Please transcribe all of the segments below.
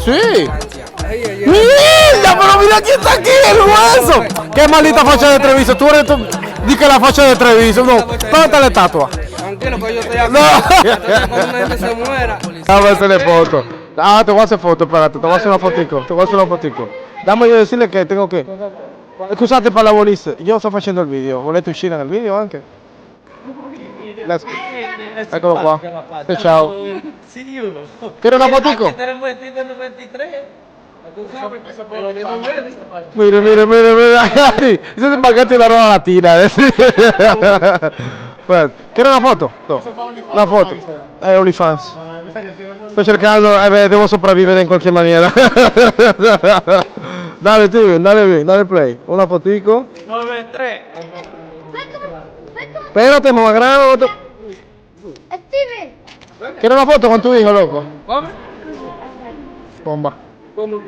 Sí. ¡Mira! Pero mira quién está aquí, el hueso. Qué maldita facha de Treviso. Tú eres tú. Di que la facha de Treviso. No, ¿dónde está la estatua? Tranquilo que yo estoy aquí. No. Entonces cuando una gente se muera. Dame hacerle foto. Ah, te voy a hacer foto, espérate, te voy a hacer una fotico, te voy a hacer una fotico. Dame yo decirle que tengo que... Scusate per la volisse, io sto facendo il video, volete uscire nel video anche? Let's... Eccolo qua. Ciao. Quiero una fotico? Mira, mira, mira, mira. Eso es magari la roba latina. ¿Quieres una foto? No. Una foto. OnlyFans. Sto cercando, devo sopravvivere in qualche maniera. Dale tú, dale play. Una fotico. 9-3. Espérate, mamá grande. Steven. ¿Quieres una foto con tu hijo, loco? ¿Cómo? Bomba. ¿Cómo?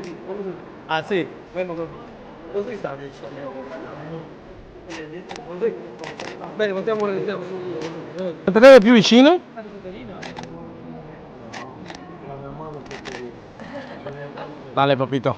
Ah, sí. Bueno, così sta. Bene, montiamo le Te più vicino? Dale, papito.